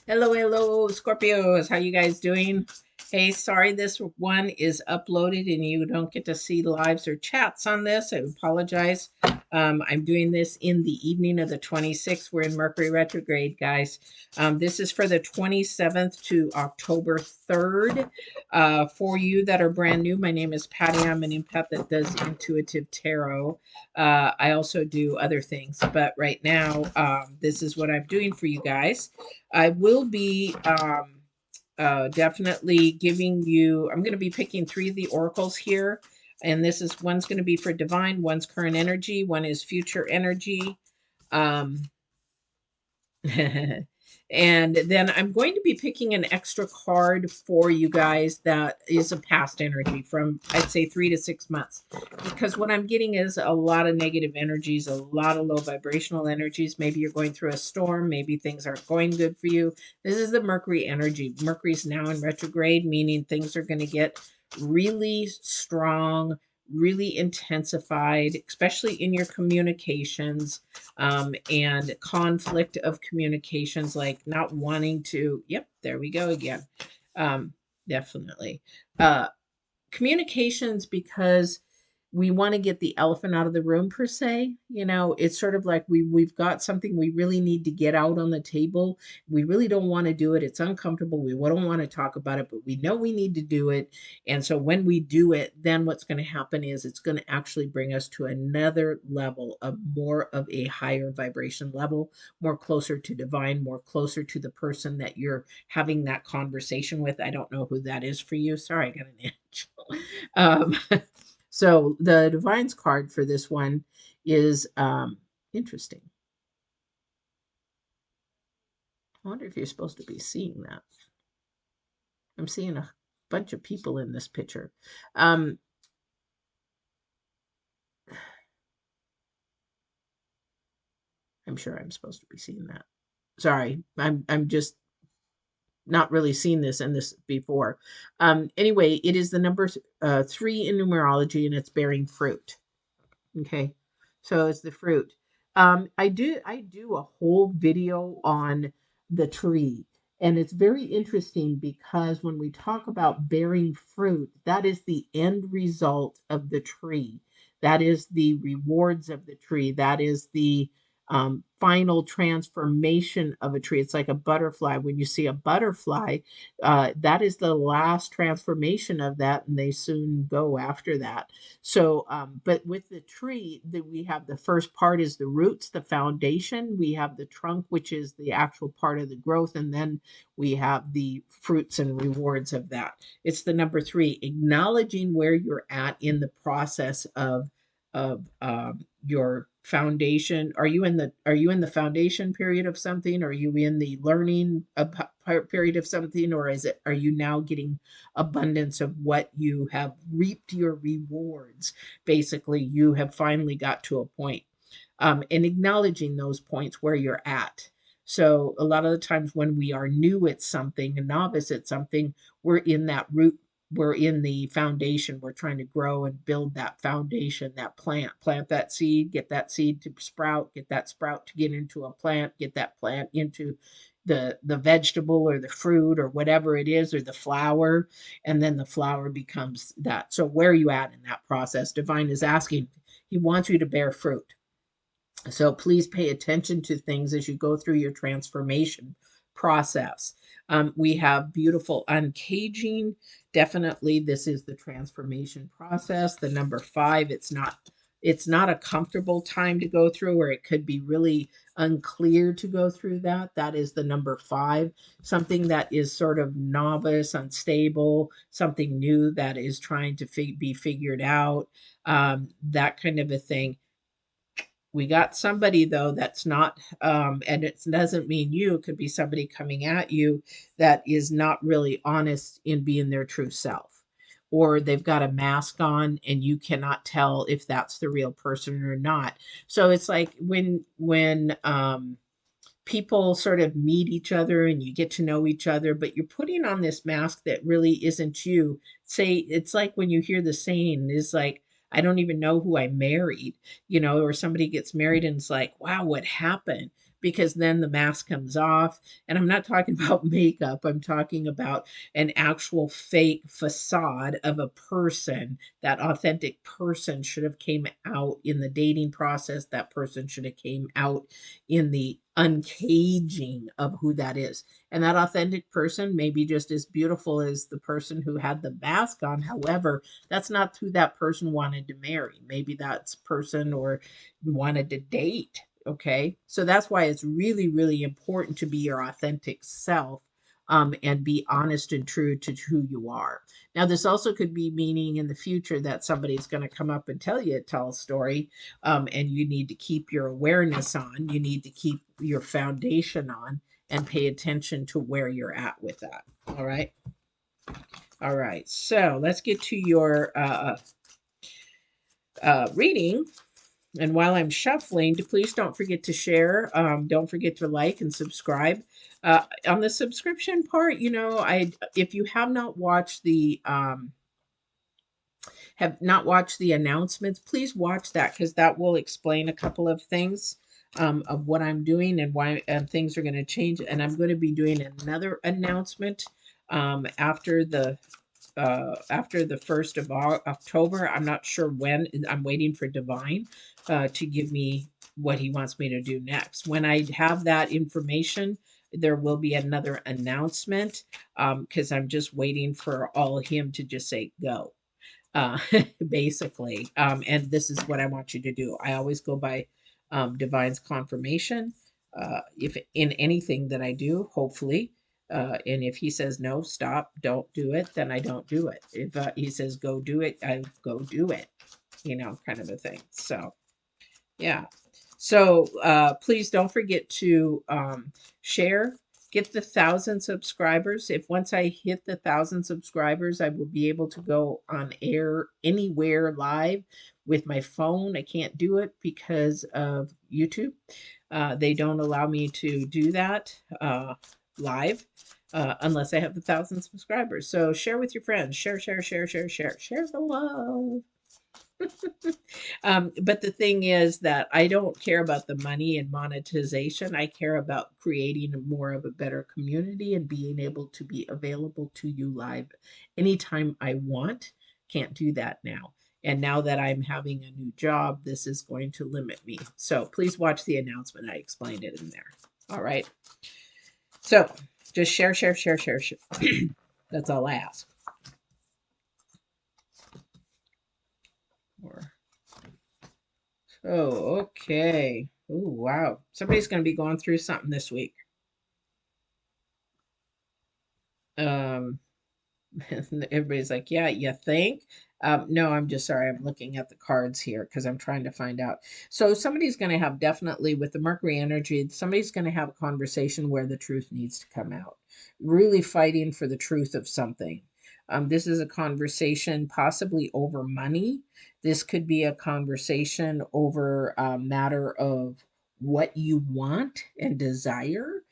Hello, hello, Scorpios. How you guys doing? Hey, sorry this one is uploaded and you don't get to see lives or chats on this. I apologize. I'm doing this in the evening of the 26th. We're in Mercury retrograde, guys. This is for the 27th to October 3rd. For you that are brand new, my name is Patty. I'm an empath that does intuitive tarot. I also do other things, but right now, this is what I'm doing for you guys. I will be definitely giving you, I'm going to be picking three of the oracles here. And this is one's going to be for divine, one's current energy, one is future energy. Um, and then I'm going to be picking an extra card for you guys that is a past energy from, I'd say, 3 to 6 months. Because what I'm getting is a lot of negative energies, a lot of low vibrational energies. Maybe you're going through a storm. Maybe things aren't going good for you. This is the Mercury energy. Mercury's now in retrograde, meaning things are going to get really strong, really intensified, especially in your communications, and conflict of communications, like not wanting to. Yep, there we go again. Um, Definitely. Uh, Communications, because we want to get the elephant out of the room, per se. It's sort of like we've got something we really need to get out on the table. We really don't want to do it. It's uncomfortable. We don't want to talk about it, but we know we need to do it. And so when we do it, then what's going to happen is it's going to actually bring us to another level of more of a higher vibration level, more closer to divine, more closer to the person that you're having that conversation with. I don't know who that is for you. Sorry, I got an angel. Um, so the Divines card for this one is interesting. I wonder if you're supposed to be seeing that. I'm seeing a bunch of people in this picture. Um, I'm sure I'm supposed to be seeing that. Sorry, I'm just not really seen this in this before. Anyway, it is the number 3 in numerology, and it's bearing fruit. Okay, so it's the fruit. I do a whole video on the tree, and it's very interesting because when we talk about bearing fruit, that is the end result of the tree. That is the rewards of the tree. That is the final transformation of a tree. It's like a butterfly. When you see a butterfly, that is the last transformation of that, and they soon go after that. So, but with the tree, we have the first part is the roots, the foundation. We have the trunk, which is the actual part of the growth, and then we have the fruits and rewards of that. It's the number 3, acknowledging where you're at in the process of your foundation. Are you in the foundation period of something? Are you in the learning period of something, or are you now getting abundance of what you have reaped your rewards? Basically, you have finally got to a point, and acknowledging those points where you're at. So a lot of the times when we are new at something, a novice at something, we're in that root, we're in the foundation, we're trying to grow and build that foundation, that plant that seed, get that seed to sprout, get that sprout to get into a plant, get that plant into the vegetable or the fruit or whatever it is, or the flower, and then the flower becomes that. So where are you at in that process? Divine is asking, he wants you to bear fruit. So please pay attention to things as you go through your transformation process. We have beautiful uncaging. Definitely, this is the transformation process. The number 5, it's not a comfortable time to go through, or it could be really unclear to go through that. That is the number 5. Something that is sort of novice, unstable, something new that is trying to be figured out, that kind of a thing. We got somebody though that's not, and it doesn't mean you, it could be somebody coming at you that is not really honest in being their true self, or they've got a mask on and you cannot tell if that's the real person or not. So it's like when people sort of meet each other and you get to know each other, but you're putting on this mask that really isn't you. Say, it's like when you hear the saying is like, I don't even know who I married, or somebody gets married and it's like, wow, what happened? because then the mask comes off. And I'm not talking about makeup, I'm talking about an actual fake facade of a person. That authentic person should have came out in the dating process. That person should have came out in the uncaging of who that is. And that authentic person may be just as beautiful as the person who had the mask on. However, that's not who that person wanted to marry. Maybe that's person or wanted to date. Okay. So that's why it's really, really important to be your authentic self, and be honest and true to who you are. Now, this also could be meaning in the future that somebody's going to come up and tell a story, and you need to keep your awareness on. You need to keep your foundation on and pay attention to where you're at with that. All right. All right. So let's get to your reading. And while I'm shuffling, please don't forget to share. Don't forget to like and subscribe. On the subscription part, if you have not watched the announcements, please watch that, because that will explain a couple of things, of what I'm doing and why things are going to change. And I'm going to be doing another announcement, after the 1st of October. I'm not sure when. I'm waiting for Divine to give me what he wants me to do next. When I have that information, there will be another announcement, because I'm just waiting for all him to just say go, uh, basically. And this is what I want you to do. I always go by Divine's confirmation, if in anything that I do, hopefully. And if he says no, stop, don't do it, then I don't do it. If he says go do it, I go do it, kind of a thing. So, yeah. So please don't forget to share. Get the 1,000 subscribers. If once I hit the 1,000 subscribers, I will be able to go on air anywhere live with my phone. I can't do it because of YouTube. They don't allow me to do that live, unless I have the 1,000 subscribers. So share with your friends. Share, share, share, share, share. Share the love. But the thing is that I don't care about the money and monetization. I care about creating more of a better community and being able to be available to you live anytime I want. Can't do that now. And now that I'm having a new job, this is going to limit me. So please watch the announcement. I explained it in there. All right. So just share, share, share, share, share. That's all I ask. Oh, okay. Oh, wow. Somebody's going to be going through something this week. Um, Everybody's like, yeah, you think? No, I'm just sorry. I'm looking at the cards here because I'm trying to find out. So somebody's going to have, definitely with the Mercury energy, somebody's going to have a conversation where the truth needs to come out. Really fighting for the truth of something. This is a conversation possibly over money. This could be a conversation over a matter of what you want and desire.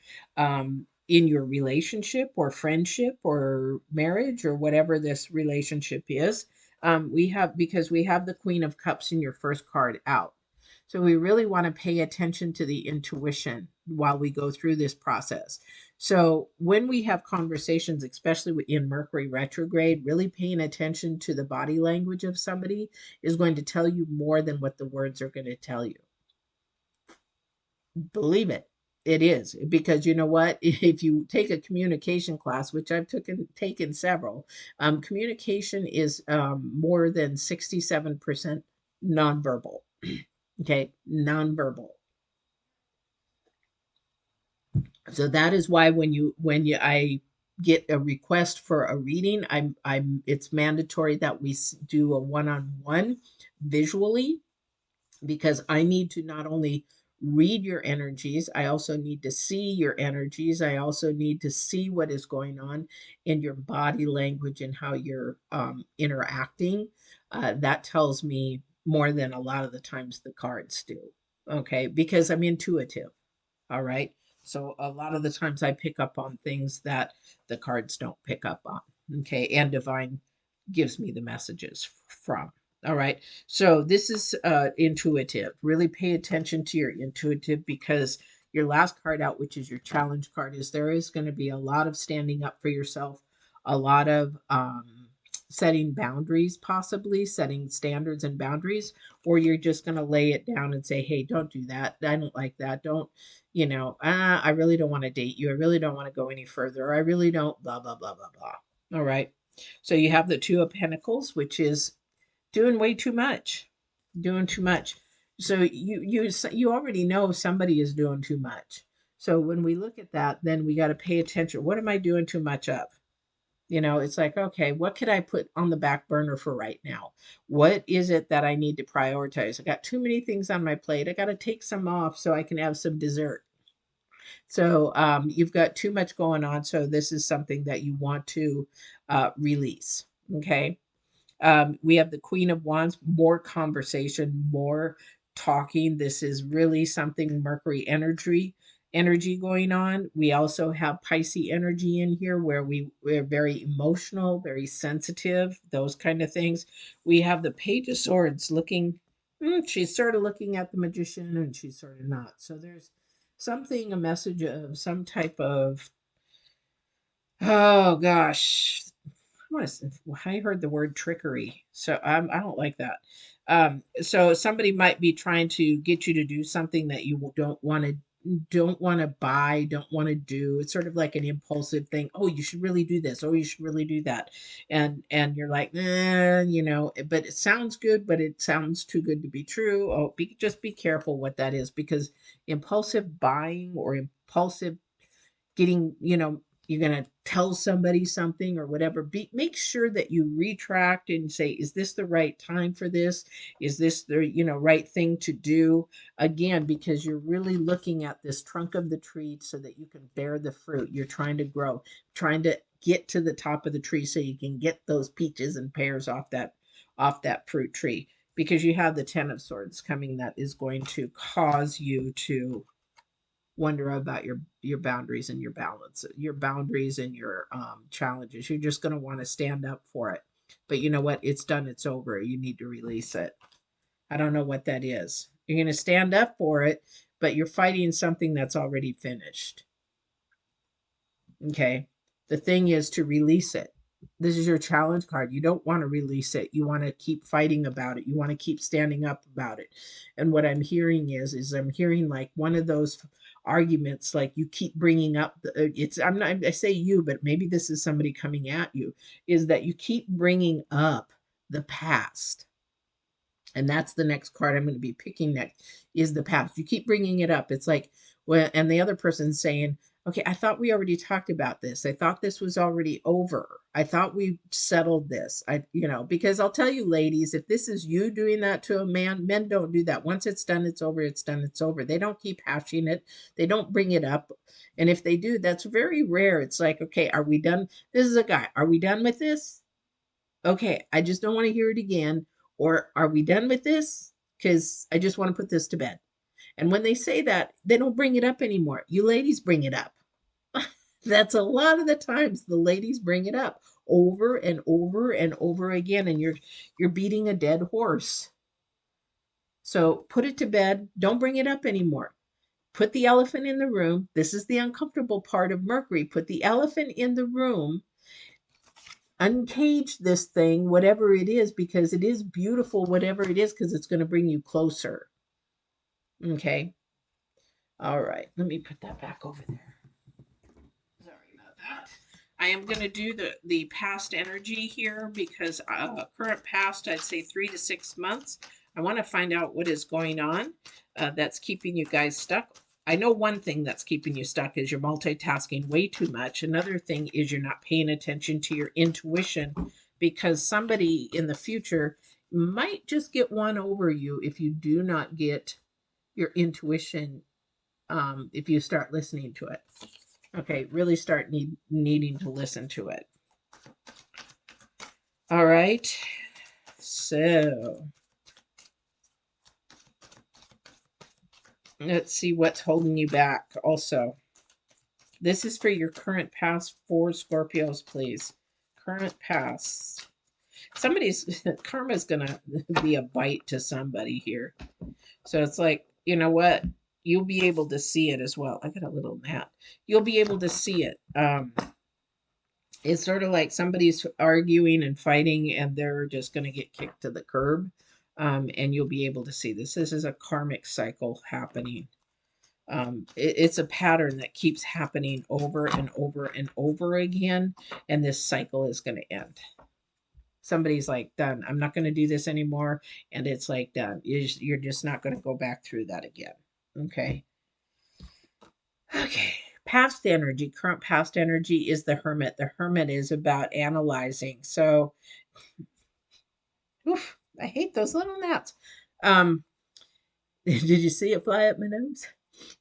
In your relationship or friendship or marriage or whatever this relationship is. Because we have the Queen of Cups in your first card out. So we really want to pay attention to the intuition while we go through this process. So when we have conversations, especially in Mercury retrograde, really paying attention to the body language of somebody is going to tell you more than what the words are going to tell you. Believe it. It is, because you know what? If you take a communication class, which I've taken several, communication is more than 67% nonverbal. Okay, nonverbal. So that is why when I get a request for a reading, it's mandatory that we do a one-on-one visually, because I need to not only read your energies, I also need to see your energies. I also need to see what is going on in your body language and how you're interacting. That tells me more than a lot of the times the cards do. Okay, because I'm intuitive. All right. So a lot of the times I pick up on things that the cards don't pick up on. Okay. And Divine gives me the messages from. All right. So this is intuitive. Really pay attention to your intuitive, because your last card out, which is your challenge card, is there is going to be a lot of standing up for yourself, a lot of setting boundaries, possibly setting standards and boundaries, or you're just going to lay it down and say, hey, don't do that. I don't like that. Don't, I really don't want to date you. I really don't want to go any further. I really don't, blah, blah, blah, blah, blah. All right. So you have the Two of Pentacles, which is doing way too much, doing too much. So you already know somebody is doing too much. So when we look at that, then we got to pay attention. What am I doing too much of? It's like, okay, what could I put on the back burner for right now? What is it that I need to prioritize? I got too many things on my plate. I got to take some off so I can have some dessert. So you've got too much going on. So this is something that you want to release. Okay. We have the Queen of Wands, more conversation, more talking. This is really something Mercury energy going on. We also have Pisces energy in here where we're very emotional, very sensitive, those kind of things. We have the Page of Swords looking, she's sort of looking at the Magician and she's sort of not. So there's something, a message of some type of, oh gosh, I heard the word trickery, so I don't like that. So somebody might be trying to get you to do something that you don't want to buy, don't want to do. It's sort of like an impulsive thing. Oh, you should really do this. Oh, you should really do that. And you're like, but it sounds good, but it sounds too good to be true. Oh, just be careful what that is, because impulsive buying or impulsive getting, you're going to tell somebody something or whatever, make sure that you retract and say, is this the right time for this? Is this the, right thing to do? Again, because you're really looking at this trunk of the tree so that you can bear the fruit. You're trying to grow, trying to get to the top of the tree so you can get those peaches and pears off that fruit tree, because you have the Ten of Swords coming that is going to cause you to wonder about your boundaries and your balance, your boundaries and your challenges. You're just going to want to stand up for it, but you know what, it's done, it's over, you need to release it. I don't know what that is. You're going to stand up for it, but you're fighting something that's already finished. Okay. The thing is to release it. This is your challenge card. You don't want to release it. You want to keep fighting about it. You want to keep standing up about it. And what I'm hearing is I'm hearing like one of those arguments, like you keep bringing up it's, I'm not, I say you, but maybe this is somebody coming at you, is that you keep bringing up the past. And that's the next card I'm going to be picking next, is the past. You keep bringing it up. It's like, well, and the other person's saying, okay, I thought we already talked about this. I thought this was already over. I thought we settled this. Because I'll tell you, ladies, if this is you doing that to a man, men don't do that. Once it's done, it's over. It's done, it's over. They don't keep hashing it. They don't bring it up. And if they do, that's very rare. It's like, okay, are we done? This is a guy. Are we done with this? Okay, I just don't want to hear it again. Or are we done with this? Because I just want to put this to bed. And when they say that, they don't bring it up anymore. You ladies bring it up. That's a lot of the times the ladies bring it up over and over and over again, and you're beating a dead horse. So put it to bed. Don't bring it up anymore. Put the elephant in the room. This is the uncomfortable part of Mercury. Put the elephant in the room, uncage this thing, whatever it is, because it is beautiful, whatever it is, because it's going to bring you closer. Okay. All right. Let me put that back over there. Sorry about that. I am going to do the past energy here because current past, I'd say 3 to 6 months. I want to find out what is going on that's keeping you guys stuck. I know one thing that's keeping you stuck is you're multitasking way too much. Another thing is you're not paying attention to your intuition, because somebody in the future might just get one over you if you do not get your intuition, if you start listening to it. Okay, really start needing to listen to it. All right, so let's see what's holding you back also. This is for your current past for Scorpios, please. Current past. Somebody's karma is going to be a bite to somebody here. So it's like, you know what? you'll be able to see it as well. I got a little gnat. You'll be able to see it. It's sort of like somebody's arguing and fighting, and they're just going to get kicked to the curb. And you'll be able to see this. This is a karmic cycle happening. It's a pattern that keeps happening over and over and over again, and this cycle is going to end. Somebody's like, done. I'm not going to do this anymore, and it's like done. You're just not going to go back through that again. Okay. Okay. Past energy, current past energy is the hermit. The hermit is about analyzing. So, oof, I hate those little gnats. Um, did you see it fly up my nose?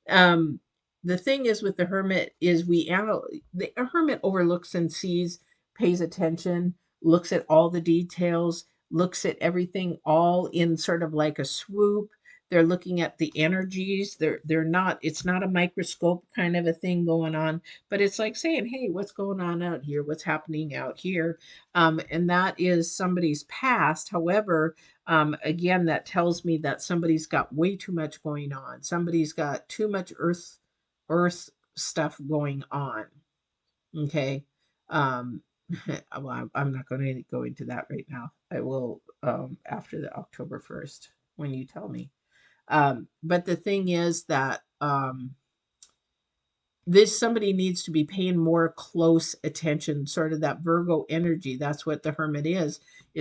Um, the thing is with the hermit is the hermit overlooks and sees, pays attention, looks at all the details, looks at everything all in sort of like a swoop. They're looking at the energies. They're not, it's not a microscope kind of a thing going on, but it's like saying, hey, what's going on out here? What's happening out here? And that is somebody's past. However, again, that tells me that somebody's got way too much going on. Somebody's got too much earth stuff going on. Okay. Um, well, I'm not going to go into that right now. I will after the October 1st when you tell me. But the thing is that this somebody needs to be paying more close attention, sort of that Virgo energy. That's what the hermit is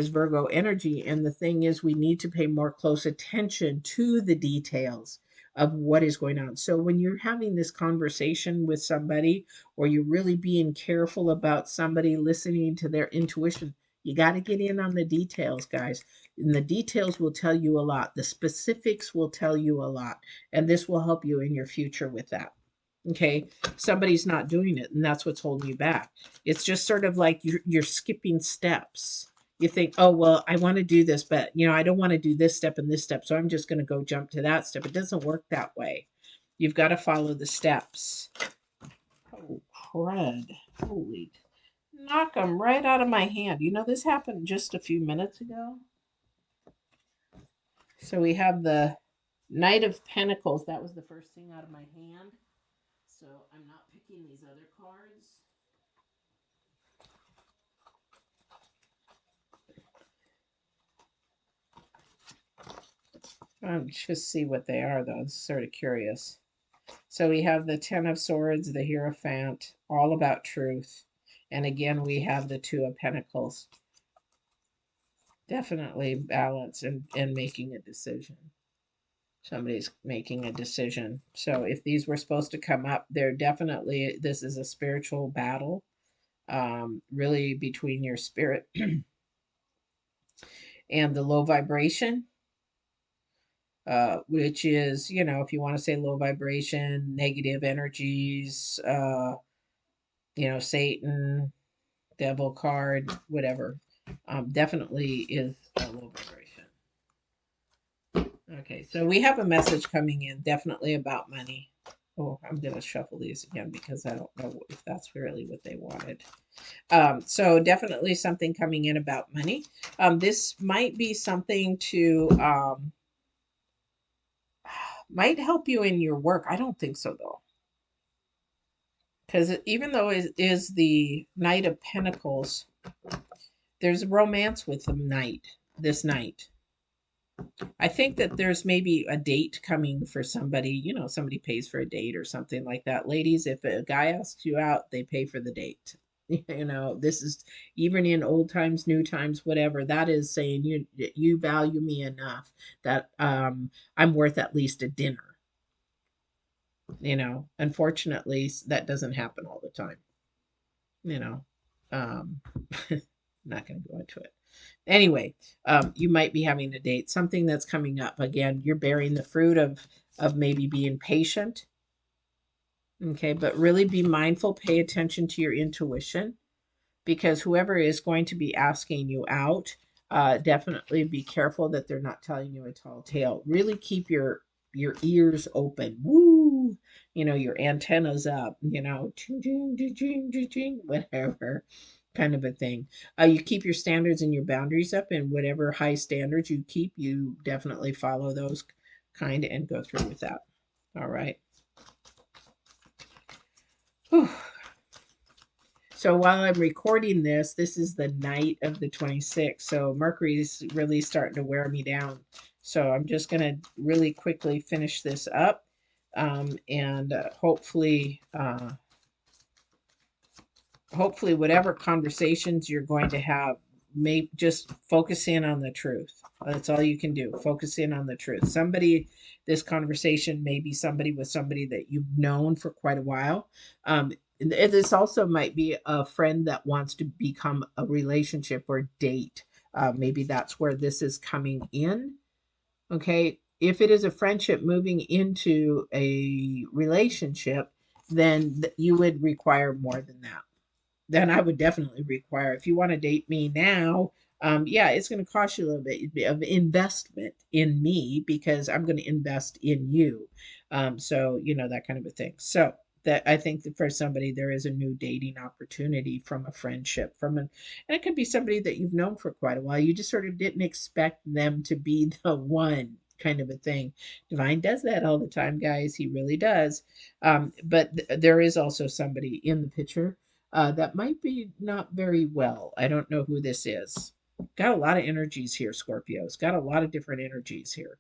Virgo energy. And the thing is, we need to pay more close attention to the details of what is going on. So when you're having this conversation with somebody, or you're really being careful about somebody, listening to their intuition, you got to get in on the details, guys. And the details will tell you a lot. The specifics will tell you a lot. And this will help you in your future with that. Okay, somebody's not doing it, and that's what's holding you back. It's just sort of like you're skipping steps. You think, oh well, I want to do this, but I don't want to do this step and this step, so I'm just going to go jump to that step. It doesn't work that way. You've got to follow the steps. Oh crud! Holy, knock them right out of my hand. This happened just a few minutes ago. So we have the Knight of Pentacles. That was the first thing out of my hand. So I'm not picking these other cards. Just see what they are, though. I'm sort of curious. So we have the Ten of Swords, the Hierophant, all about truth. And again, we have the Two of Pentacles. Definitely balance and making a decision. Somebody's making a decision. So if these were supposed to come up, this is a spiritual battle, really between your spirit and the low vibration. Which is, if you want to say low vibration, negative energies, Satan, devil card, whatever, definitely is a low vibration. Okay, so we have a message coming in, definitely about money. Oh, I'm going to shuffle these again because I don't know if that's really what they wanted. So definitely something coming in about money. This might be something to... might help you in your work. I don't think so, though. Because even though it is the Knight of Pentacles, there's romance with this night. I think that there's maybe a date coming for somebody. Somebody pays for a date or something like that. Ladies, if a guy asks you out, they pay for the date. This is even in old times, new times, whatever. That is saying you value me enough that I'm worth at least a dinner. Unfortunately, that doesn't happen all the time. Um, not going to go into it. Anyway, you might be having a date, something that's coming up. Again, you're bearing the fruit of maybe being patient. Okay, but really be mindful, pay attention to your intuition, because whoever is going to be asking you out, definitely be careful that they're not telling you a tall tale. Really keep your ears open. Woo! Your antennas up, ching, ching, ching, ching, ching, ching, whatever kind of a thing. You keep your standards and your boundaries up, and whatever high standards you keep, you definitely follow those kind and go through with that. All right. Whew. So while I'm recording this, this is the night of the 26th. So Mercury's really starting to wear me down. So I'm just going to really quickly finish this up. And hopefully whatever conversations you're going to have, may just focus in on the truth. That's all you can do. Focus in on the truth. This conversation may be somebody with somebody that you've known for quite a while. This also might be a friend that wants to become a relationship or date. Maybe that's where this is coming in. Okay. If it is a friendship moving into a relationship, then you would require more than that. Then I would definitely require, if you want to date me now, yeah, it's going to cost you a little bit of investment in me because I'm going to invest in you. So, that kind of a thing. So, that I think that for somebody, there is a new dating opportunity from a friendship, and it could be somebody that you've known for quite a while. You just sort of didn't expect them to be the one kind of a thing. Divine does that all the time, guys. He really does. But there is also somebody in the picture that might be not very well. I don't know who this is. Got a lot of energies here, Scorpios. Got a lot of different energies here.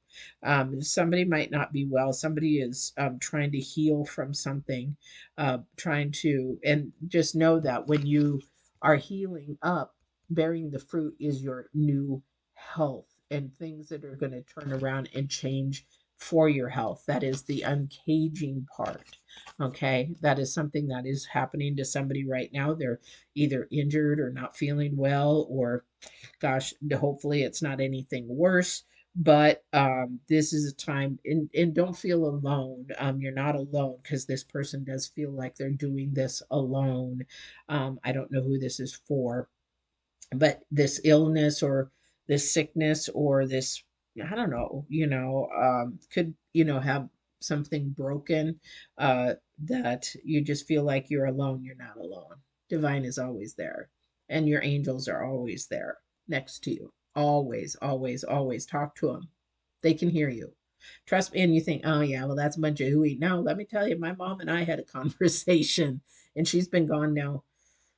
Somebody might not be well. Somebody is trying to heal from something, and just know that when you are healing up, bearing the fruit is your new health and things that are going to turn around and change for your health. That is the uncaging part. Okay, that is something that is happening to somebody right now. They're either injured or not feeling well, or gosh, hopefully it's not anything worse. But this is a time, and don't feel alone. You're not alone because this person does feel like they're doing this alone. I don't know who this is for, but this illness or this sickness or this, I don't know, could, have something broken, that you just feel like you're alone. You're not alone. Divine is always there, and your angels are always there next to you. Always, always, always talk to them. They can hear you. Trust me. And you think, oh yeah, well, that's a bunch of hooey. No, let me tell you, my mom and I had a conversation, and she's been gone now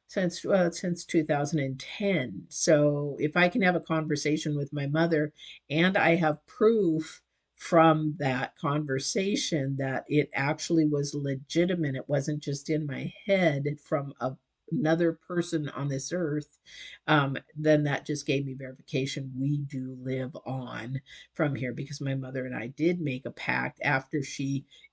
since 2010. So if I can have a conversation with my mother and I have proof from that conversation that it actually was legitimate, it wasn't just in my head from another person on this earth, then that just gave me verification we do live on from here, because my mother and I did make a pact after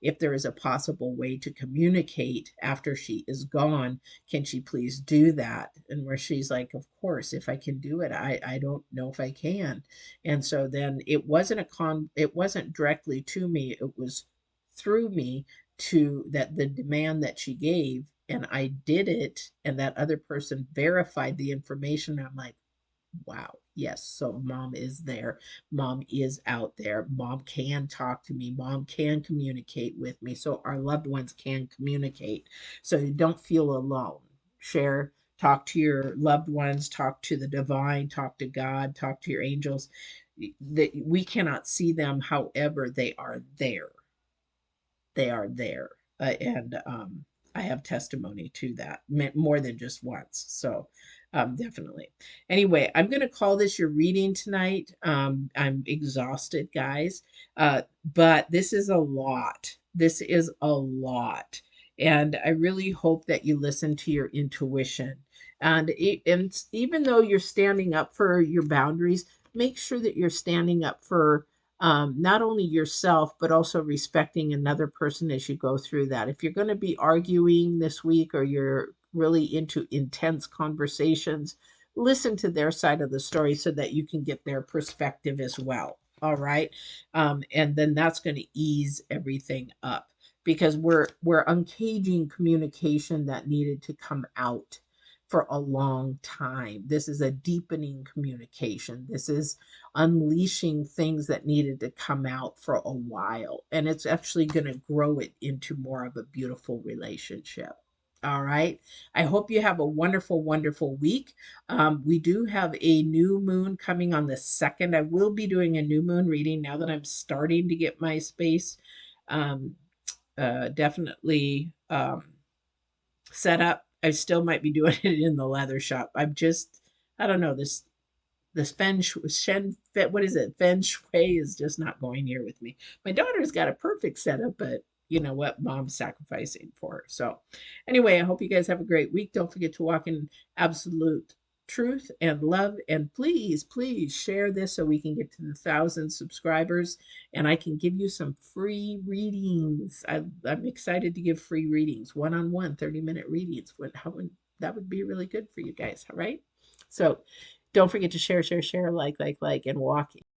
if there is a possible way to communicate after she is gone, can she please do that? And where she's like, of course, if I can do it, I don't know if I can. And so then it wasn't directly to me, it was through me to that the demand that she gave, and I did it, and that other person verified the information. I'm like, wow, yes. So mom is there. Mom is out there. Mom can talk to me. Mom can communicate with me. So our loved ones can communicate. So you don't feel alone. Share, talk to your loved ones, talk to the divine, talk to God, talk to your angels. That we cannot see them, however, they are there. They are there. And I have testimony to that more than just once. So definitely. Anyway, I'm going to call this your reading tonight. I'm exhausted, guys, but this is a lot. This is a lot. And I really hope that you listen to your intuition. And even though you're standing up for your boundaries, make sure that you're standing up for not only yourself, but also respecting another person as you go through that. If you're going to be arguing this week or you're really into intense conversations, listen to their side of the story so that you can get their perspective as well. All right. And then that's going to ease everything up, because we're uncaging communication that needed to come out for a long time. This is a deepening communication. This is unleashing things that needed to come out for a while. And it's actually going to grow it into more of a beautiful relationship. All right. I hope you have a wonderful, wonderful week. We do have a new moon coming on the 2nd. I will be doing a new moon reading now that I'm starting to get my space. definitely set up. I still might be doing it in the leather shop. I don't know, this what is it? Feng shui is just not going here with me. My daughter's got a perfect setup, but you know what? Mom's sacrificing for her. So, anyway, I hope you guys have a great week. Don't forget to walk in absolute truth and love. And please, please share this so we can get to the 1,000 subscribers and I can give you some free readings. I'm excited to give free readings, one-on-one 30-minute readings. That would be really good for you guys. All right. So, don't forget to share, share, share, like, and walk